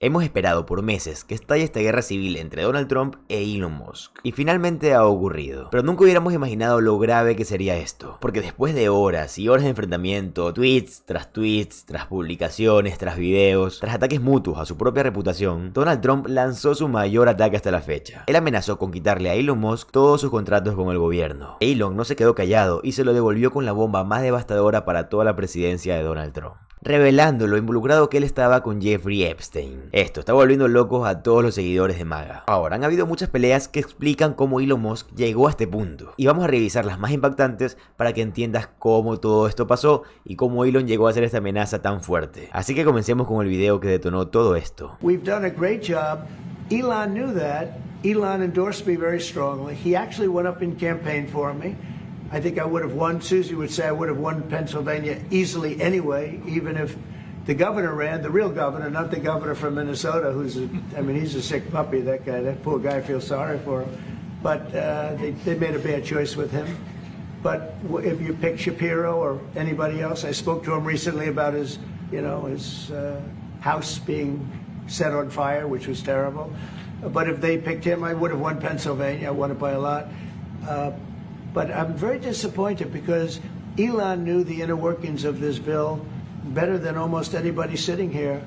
Hemos esperado por meses que estalle esta guerra civil entre Donald Trump e Elon Musk, y finalmente ha ocurrido. Pero nunca hubiéramos imaginado lo grave que sería esto, porque después de horas y horas de enfrentamiento, tweets, tras publicaciones, tras videos, tras ataques mutuos a su propia reputación, Donald Trump lanzó su mayor ataque hasta la fecha. Él amenazó con quitarle a Elon Musk todos sus contratos con el gobierno. Elon no se quedó callado y se lo devolvió con la bomba más devastadora para toda la presidencia de Donald Trump, revelando lo involucrado que él estaba con Jeffrey Epstein. Esto está volviendo locos a todos los seguidores de MAGA. Ahora, han habido muchas peleas que explican cómo Elon Musk llegó a este punto, y vamos a revisar las más impactantes para que entiendas cómo todo esto pasó y cómo Elon llegó a hacer esta amenaza tan fuerte. Así que comencemos con el video que detonó todo esto. We've done a great job. Elon knew that. Elon endorsed me very strongly. He actually went up and campaigned for me. I think I would have won. Susie would say I would have won Pennsylvania easily anyway, even if the governor ran, the real governor, not the governor from Minnesota, he's a sick puppy, that guy. That poor guy, I feel sorry for him. But they made a bad choice with him. But if you pick Shapiro or anybody else, I spoke to him recently about his house being set on fire, which was terrible. But if they picked him, I would have won Pennsylvania. I won it by a lot. But I'm very disappointed because Elon knew the inner workings of this bill better than almost anybody sitting here,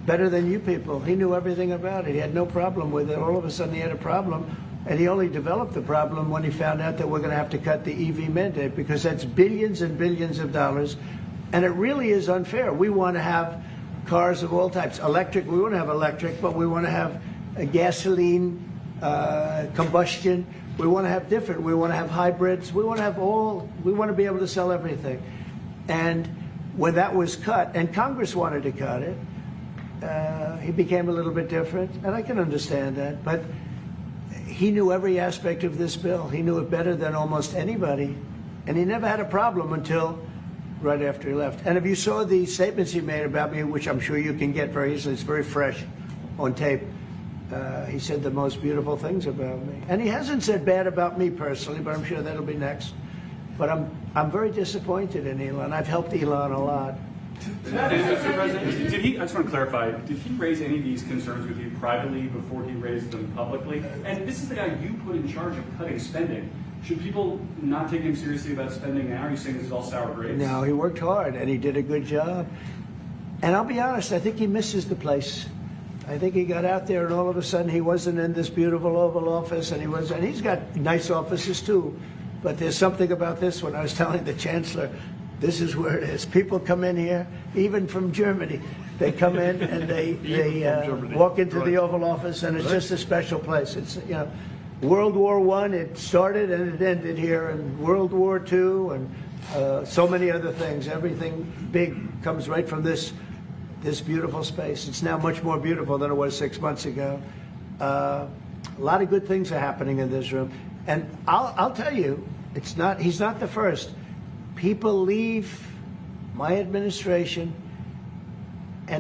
better than you people. He knew everything about it. He had no problem with it. All of a sudden he had a problem, and he only developed the problem when he found out that we're going to have to cut the EV mandate, because that's billions and billions of dollars, and it really is unfair. We want to have cars of all types. Electric, we want to have electric, but we want to have a gasoline, combustion. We want to have different. We want to have hybrids. We want to have all. We want to be able to sell everything. And when that was cut, and Congress wanted to cut it, he became a little bit different, and I can understand that. But he knew every aspect of this bill. He knew it better than almost anybody, and he never had a problem until right after he left. And if you saw the statements he made about me, which I'm sure you can get very easily, it's very fresh on tape. He said the most beautiful things about me, and he hasn't said bad about me personally, but I'm sure that'll be next. But I'm very disappointed in Elon. I've helped Elon a lot. Mr. President, I just want to clarify, did he raise any of these concerns with you privately before he raised them publicly? And this is the guy you put in charge of cutting spending. Should people not take him seriously about spending now? Are you saying this is all sour grapes? No, he worked hard, and he did a good job. And I'll be honest, I think he misses the place. I think he got out there, and all of a sudden he wasn't in this beautiful Oval Office, and he's got nice offices too. But there's something about this one. I was telling the Chancellor, this is where it is. People come in here, even from Germany. They come in and they walk into the Oval Office, and it's just a special place. It's, World War I, it started and it ended here, and World War II, and so many other things. Everything big comes right from this beautiful space. It's now much more beautiful than it was 6 months ago. A lot of good things are happening in this room. And I'll tell you, he's not the first. People leave my administration.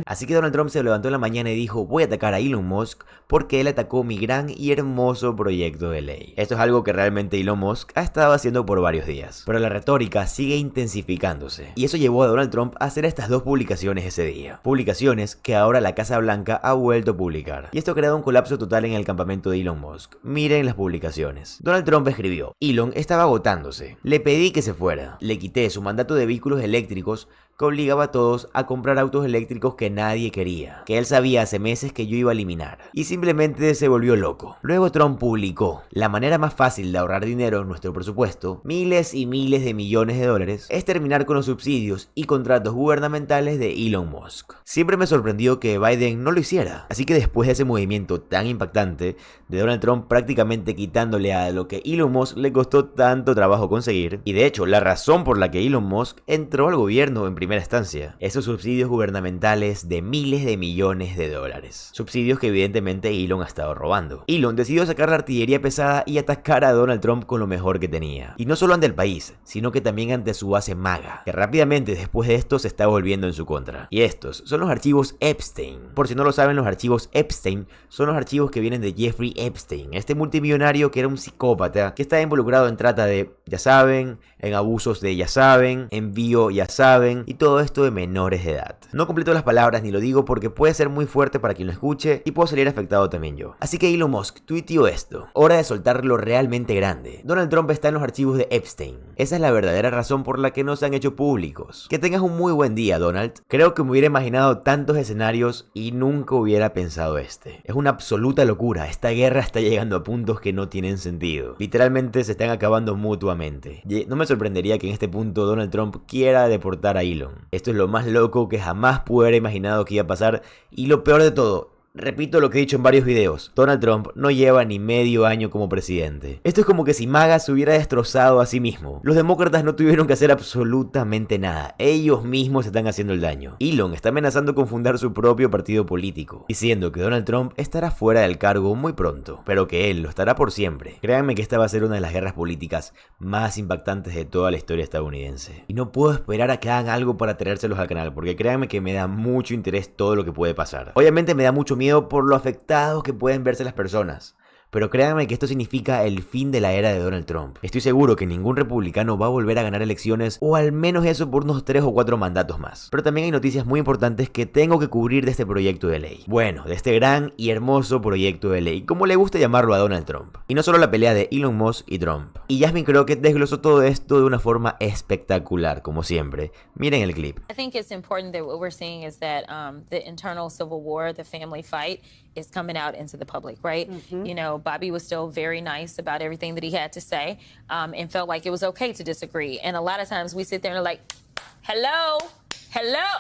Así que Donald Trump se levantó en la mañana y dijo: voy a atacar a Elon Musk porque él atacó mi gran y hermoso proyecto de ley. Esto es algo que realmente Elon Musk ha estado haciendo por varios días, pero la retórica sigue intensificándose, y eso llevó a Donald Trump a hacer estas dos publicaciones ese día. Publicaciones que ahora la Casa Blanca ha vuelto a publicar, y esto ha creado un colapso total en el campamento de Elon Musk. Miren las publicaciones. Donald Trump escribió: Elon estaba agotándose. Le pedí que se fuera. Le quité su mandato de vehículos eléctricos que obligaba a todos a comprar autos eléctricos que nadie quería, que él sabía hace meses que yo iba a eliminar, y simplemente se volvió loco. Luego Trump publicó: la manera más fácil de ahorrar dinero en nuestro presupuesto, miles y miles de millones de dólares, es terminar con los subsidios y contratos gubernamentales de Elon Musk. Siempre me sorprendió que Biden no lo hiciera, así que después de ese movimiento tan impactante de Donald Trump prácticamente quitándole a lo que Elon Musk le costó tanto trabajo conseguir, y de hecho la razón por la que Elon Musk entró al gobierno en primera instancia, esos subsidios gubernamentales de miles de millones de dólares, subsidios que evidentemente Elon ha estado robando. Elon decidió sacar la artillería pesada y atacar a Donald Trump con lo mejor que tenía, y no solo ante el país, sino que también ante su base MAGA, que rápidamente después de esto se está volviendo en su contra. Y estos son los archivos Epstein. Por si no lo saben, los archivos Epstein son los archivos que vienen de Jeffrey Epstein, este multimillonario que era un psicópata que estaba involucrado en trata de, ya saben, en abusos de ya saben, envío ya saben y todo esto de menores de edad. No completo las palabras ni lo digo porque puede ser muy fuerte para quien lo escuche y puedo salir afectado también yo. Así que Elon Musk tuiteó esto: hora de soltar lo realmente grande. Donald Trump está en los archivos de Epstein. Esa es la verdadera razón por la que no se han hecho públicos. Que tengas un muy buen día, Donald. Creo que me hubiera imaginado tantos escenarios y nunca hubiera pensado este. Es una absoluta locura. Esta guerra está llegando a puntos que no tienen sentido. Literalmente se están acabando mutuamente. No me sorprendería que en este punto Donald Trump quiera deportar a Elon. Esto es lo más loco que jamás pude haber imaginado que iba a pasar y lo peor de todo. Repito lo que he dicho en varios videos, Donald Trump no lleva ni medio año como presidente. Esto es como que si MAGA se hubiera destrozado a sí mismo. Los demócratas no tuvieron que hacer absolutamente nada, ellos mismos se están haciendo el daño. Elon está amenazando con fundar su propio partido político, diciendo que Donald Trump estará fuera del cargo muy pronto, pero que él lo estará por siempre. Créanme que esta va a ser una de las guerras políticas más impactantes de toda la historia estadounidense. Y no puedo esperar a que hagan algo para traérselos al canal, porque créanme que me da mucho interés todo lo que puede pasar. Obviamente me da mucho miedo por lo afectados que pueden verse las personas. Pero créanme que esto significa el fin de la era de Donald Trump. Estoy seguro que ningún republicano va a volver a ganar elecciones, o al menos eso por unos 3 o 4 mandatos más. Pero también hay noticias muy importantes que tengo que cubrir de este proyecto de ley. Bueno, de este gran y hermoso proyecto de ley, como le gusta llamarlo a Donald Trump. Y no solo la pelea de Elon Musk y Trump. Y Jasmine creo que desglosó todo esto de una forma espectacular, como siempre. Miren el clip. I think it's important that what we're seeing is that the internal civil war, the family fight, is coming out into the public, right? You know, Bobby was still very nice about everything that he had to say, and felt like it was okay to disagree. And a lot of times we sit there and are like, hello,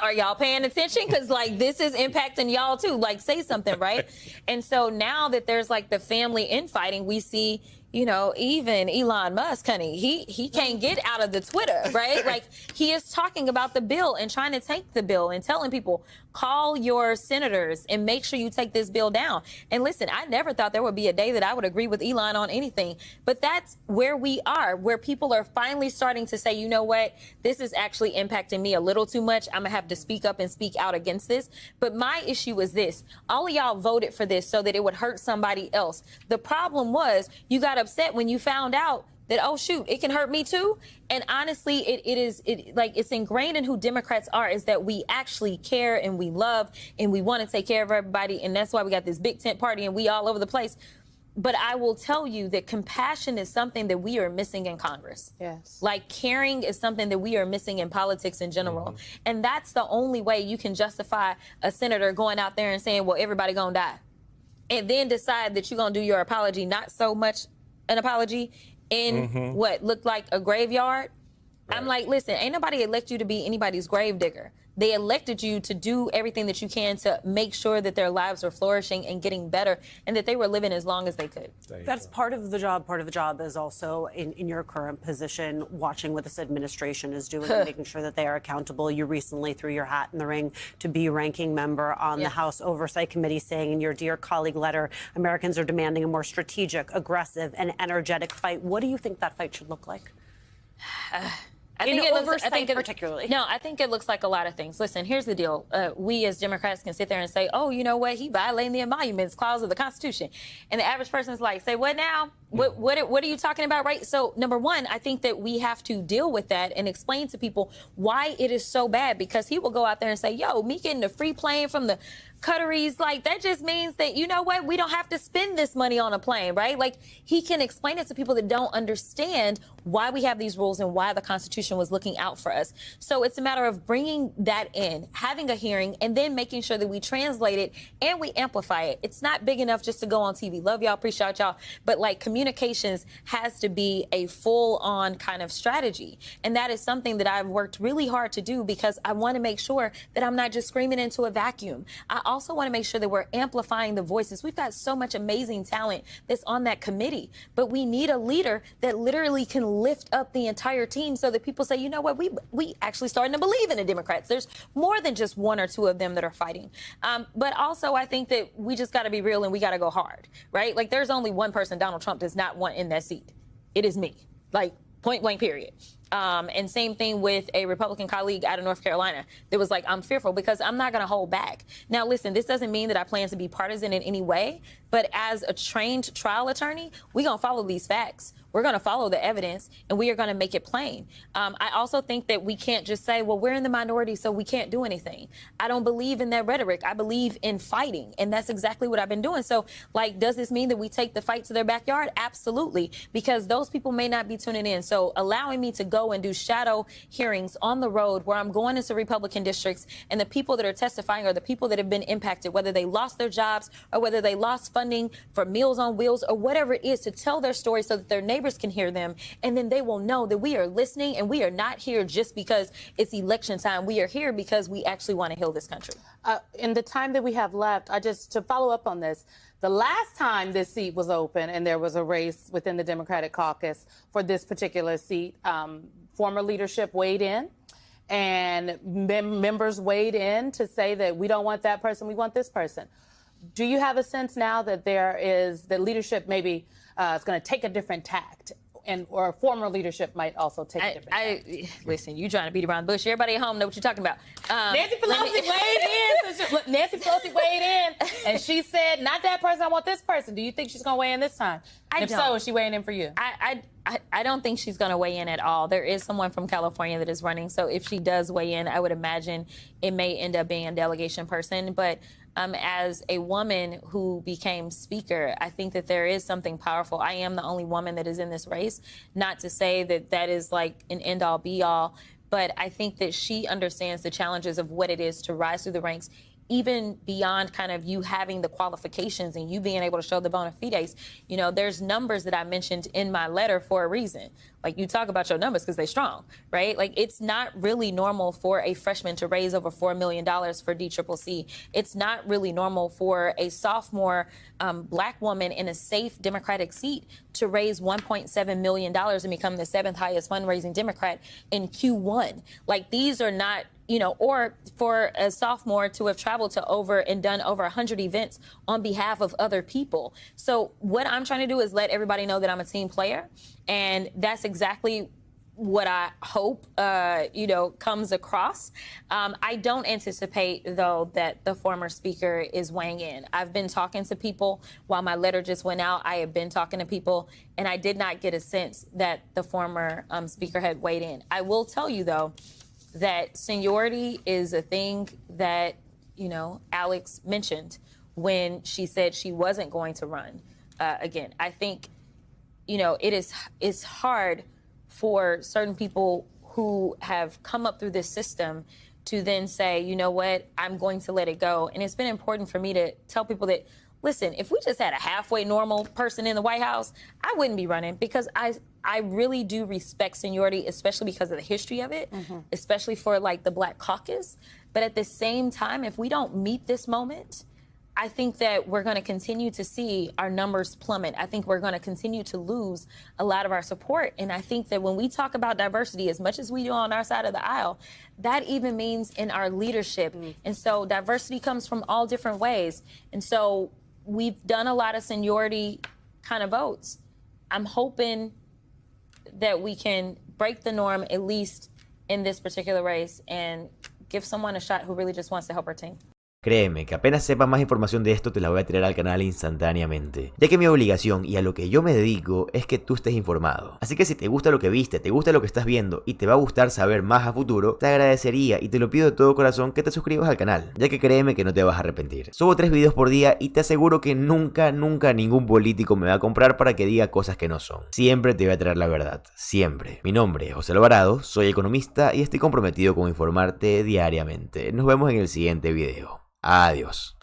are y'all paying attention? Because like this is impacting y'all too. Like say something, right? And so now that there's like the family infighting, we see, you know, even Elon Musk, honey, he can't get out of the Twitter, right? Like he is talking about the bill and trying to take the bill and telling people, call your senators and make sure you take this bill down. And listen, I never thought there would be a day that I would agree with Elon on anything, but that's where we are, where people are finally starting to say, you know what, this is actually impacting me a little too much. I'm gonna have to speak up and speak out against this. But my issue is this, all of y'all voted for this so that it would hurt somebody else. The problem was you got upset when you found out that, oh shoot, it can hurt me too. And honestly, it's ingrained in who Democrats are, is that we actually care and we love and we want to take care of everybody. And that's why we got this big tent party and we all over the place. But I will tell you that compassion is something that we are missing in Congress. Yes. Like caring is something that we are missing in politics in general. And that's the only way you can justify a senator going out there and saying, well, everybody gonna die. And then decide that you're gonna do your apology, not so much an apology, in what looked like a graveyard. Right. I'm like, listen, ain't nobody elect you to be anybody's grave digger. They elected you to do everything that you can to make sure that their lives are flourishing and getting better and that they were living as long as they could. That's part of the job. Part of the job is also in your current position, watching what this administration is doing and making sure that they are accountable. You recently threw your hat in the ring to be ranking member on the House Oversight Committee, saying in your Dear Colleague letter, Americans are demanding a more strategic, aggressive, and energetic fight. What do you think that fight should look like? I think particularly. No, I think it looks like a lot of things. Listen, here's the deal. We as Democrats can sit there and say, oh, you know what? He violating the Emoluments Clause of the Constitution. And the average person's like, say what now? What are you talking about, right? So, number one, I think that we have to deal with that and explain to people why it is so bad, because he will go out there and say, yo, me getting a free plane from the Qataris, like that just means that, you know what, we don't have to spend this money on a plane, right? Like he can explain it to people that don't understand why we have these rules and why the Constitution was looking out for us. So it's a matter of bringing that in, having a hearing, and then making sure that we translate it and we amplify it. It's not big enough just to go on TV. Love y'all, appreciate y'all, but like communications has to be a full-on kind of strategy. And that is something that I've worked really hard to do, because I want to make sure that I'm not just screaming into a vacuum. I also want to make sure that we're amplifying the voices. We've got so much amazing talent that's on that committee, but we need a leader that literally can lift up the entire team so that people say, you know what, we actually starting to believe in the Democrats. There's more than just one or two of them that are fighting. But also I think that we just got to be real and we got to go hard, right? Like there's only one person Donald Trump does not want in that seat. It is me, like point blank period. And same thing with a Republican colleague out of North Carolina that was like, I'm fearful because I'm not going to hold back. Now, listen, this doesn't mean that I plan to be partisan in any way, but as a trained trial attorney, we're going to follow these facts. We're going to follow the evidence, and we are going to make it plain. I also think that we can't just say, well, we're in the minority, so we can't do anything. I don't believe in that rhetoric. I believe in fighting, and that's exactly what I've been doing. So, like, does this mean that we take the fight to their backyard? Absolutely, because those people may not be tuning in. So allowing me to go and do shadow hearings on the road where I'm going into Republican districts, and the people that are testifying are the people that have been impacted, whether they lost their jobs or whether they lost funding for Meals on Wheels or whatever it is, to tell their story so that their neighbors can hear them, and then they will know that we are listening, and we are not here just because it's election time. We are here because we actually want to heal this country. In the time that we have left, to follow up on this, the last time this seat was open and there was a race within the Democratic caucus for this particular seat, former leadership weighed in, and members weighed in to say that we don't want that person, we want this person. Do you have a sense now that that leadership maybe is going to take a different tact, or former leadership might also take a different tact? Listen, you trying to beat around the bush. Everybody at home know what you're talking about. Nancy Pelosi weighed in. Nancy Pelosi weighed in, and she said, "Not that person. I want this person." Do you think she's going to weigh in this time? If so, is she weighing in for you? I don't think she's going to weigh in at all. There is someone from California that is running, so if she does weigh in, I would imagine it may end up being a delegation person. But as a woman who became speaker, I think that there is something powerful. I am the only woman that is in this race. Not to say that that is like an end-all, be-all, but I think that she understands the challenges of what it is to rise through the ranks, even beyond kind of you having the qualifications and you being able to show the bona fides. You know, there's numbers that I mentioned in my letter for a reason. Like, you talk about your numbers because they're strong, right? Like, it's not really normal for a freshman to raise over $4 million for DCCC. It's not really normal for a sophomore black woman in a safe Democratic seat to raise $1.7 million and become the 7th highest fundraising Democrat in Q1. Like, these are not, you know, or for a sophomore to have traveled to done over 100 events on behalf of other people. So what I'm trying to do is let everybody know that I'm a team player. And that's exactly what I hope, comes across. I don't anticipate, though, that the former speaker is weighing in. I've been talking to people while my letter just went out. I have been talking to people, and I did not get a sense that the former speaker had weighed in. I will tell you, though, that seniority is a thing that, Alex mentioned when she said she wasn't going to run again. I think, it's hard for certain people who have come up through this system to then say, you know what, I'm going to let it go. And it's been important for me to tell people that, listen, if we just had a halfway normal person in the White House, I wouldn't be running, because I really do respect seniority, especially because of the history of it, especially for like the Black caucus. But at the same time, if we don't meet this moment, I think that we're going to continue to see our numbers plummet. I think we're going to continue to lose a lot of our support. And I think that when we talk about diversity, as much as we do on our side of the aisle, that even means in our leadership. And so diversity comes from all different ways. And so we've done a lot of seniority kind of votes. I'm hoping that we can break the norm, at least in this particular race, and give someone a shot who really just wants to help our team. Créeme que apenas sepa más información de esto te la voy a tirar al canal instantáneamente, ya que mi obligación y a lo que yo me dedico es que tú estés informado. Así que si te gusta lo que viste, te gusta lo que estás viendo y te va a gustar saber más a futuro, te agradecería y te lo pido de todo corazón que te suscribas al canal, ya que créeme que no te vas a arrepentir. Subo 3 videos por día y te aseguro que nunca ningún político me va a comprar para que diga cosas que no son. Siempre te voy a traer la verdad, siempre. Mi nombre es José Alvarado, soy economista y estoy comprometido con informarte diariamente. Nos vemos en el siguiente video. Adiós.